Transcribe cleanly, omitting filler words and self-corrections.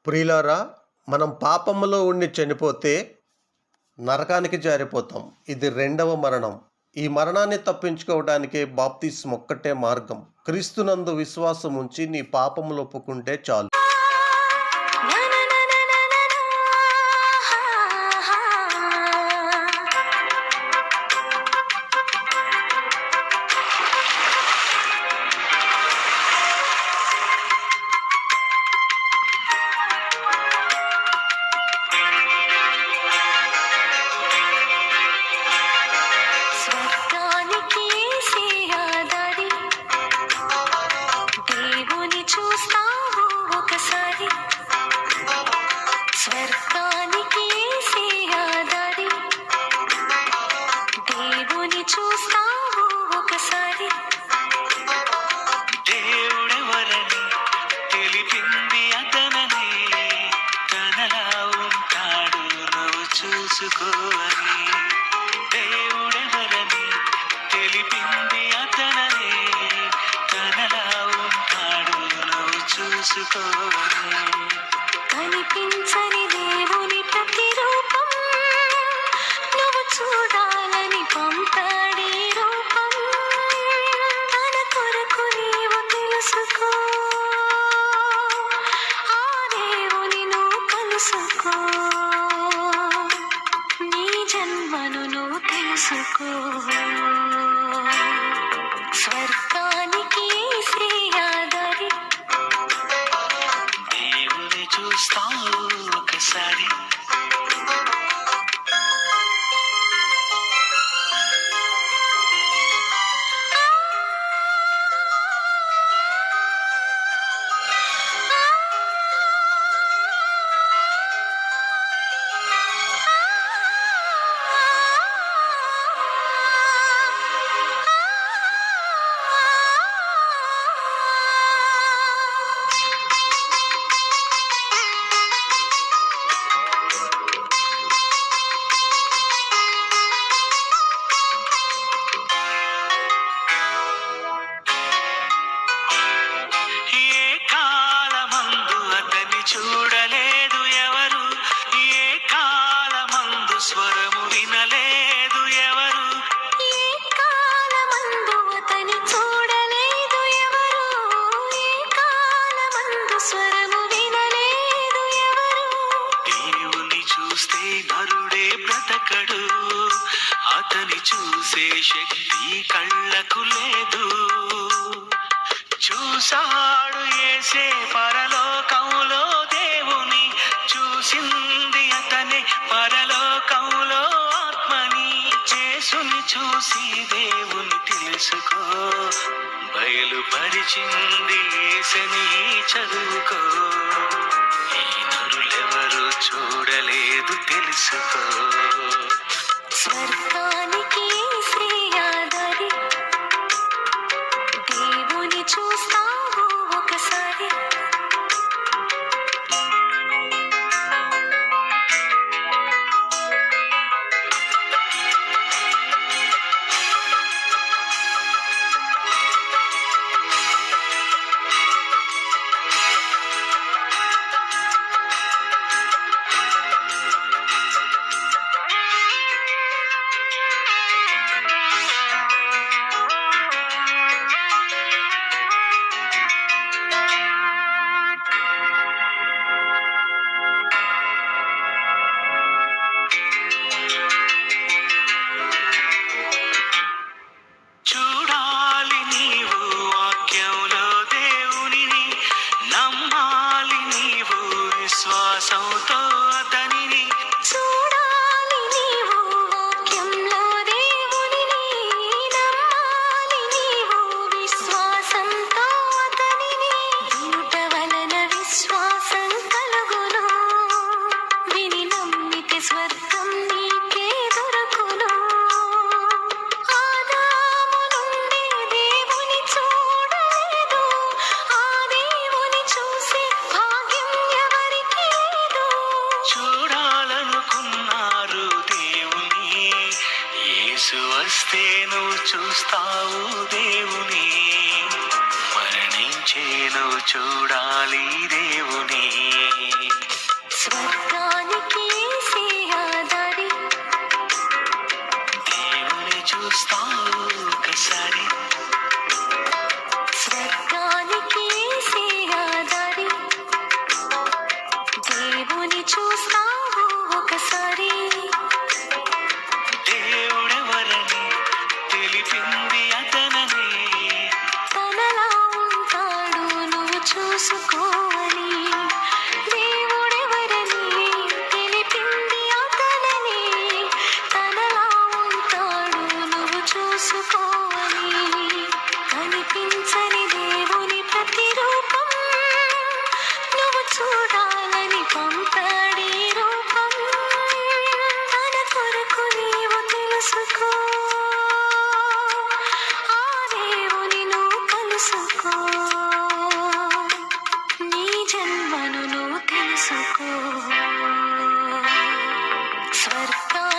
ప్రియులారా, మనం పాపములో ఉండి చనిపోతే నరకానికి జారిపోతాం. ఇది రెండవ మరణం. ఈ మరణాన్ని తప్పించుకోవడానికే బాప్తిస్మం ఒక్కటే మార్గం. క్రీస్తునందు విశ్వాసం ఉంచి నీ పాపములు ఒప్పుకుంటే చాలు. చూసుకోవని దేవుడెవరని తెలిపింది అతననే, తనలా ఉంటాడు నువ్వు చూసుకోవని. కనిపించని దేవుని ప్రతిరూపం నువ్వు చూడాలని పంపాడి రూపం, తన కొరకు నీవు తెలుసుకో, ఆ దేవుని నువ్వు కలుసుకో, జన్మను నువ్వు తెలుసుకో. స్వర్గానికి శ్రీయాదారి దేవుని చూస్తావు ఒకసారి. చూడలేదు ఎవరు, ఏ కాలమందు స్వరము వినలేదు ఎవరు, ఏ కాలమందు అతని చూడలేదు ఎవరు, ఏ కాలమందు స్వరము వినలేదు ఎవరు. దేవుని చూస్తే నరుడే బ్రతకడు, అతని చూసే శక్తి కళ్ళకు లేదు. చూసాడు యేసే పరలోకంలో దేవుని, చూసింది అతనే పరలోకంలో ఆత్మని. చేసుని చూసి దేవుని తెలుసుకో, బయలుపరిచింది యేసని చదువుకో. ఈ నరులెవరు చూడలేదు తెలుసుకో. స్వర్గానికి శ్రీయాదారి దేవుని చూస్తావు ఒకసారి. విశ్వాసంతో అతనిని చూడాలి, నీవు వాక్యంలో దేవునిని నమ్మాలి, నీవు విశ్వాసంతో అతనిని. వినుట వలన విశ్వాసం కలుగును, విని నమ్మితే స్వర్గం నీకే దొరుకును. ఆదాము నుండి దేవుని చూడలేదు, ఆ దేవుని చూసి భాగ్యం ఎవరికి లేదు. చూడాలనుకున్నారు దేవుని, యేసు వస్తే నువ్వు చూస్తావు దేవుని. మరణించే నువ్వు చూడాలి దేవుని. స్వర్గా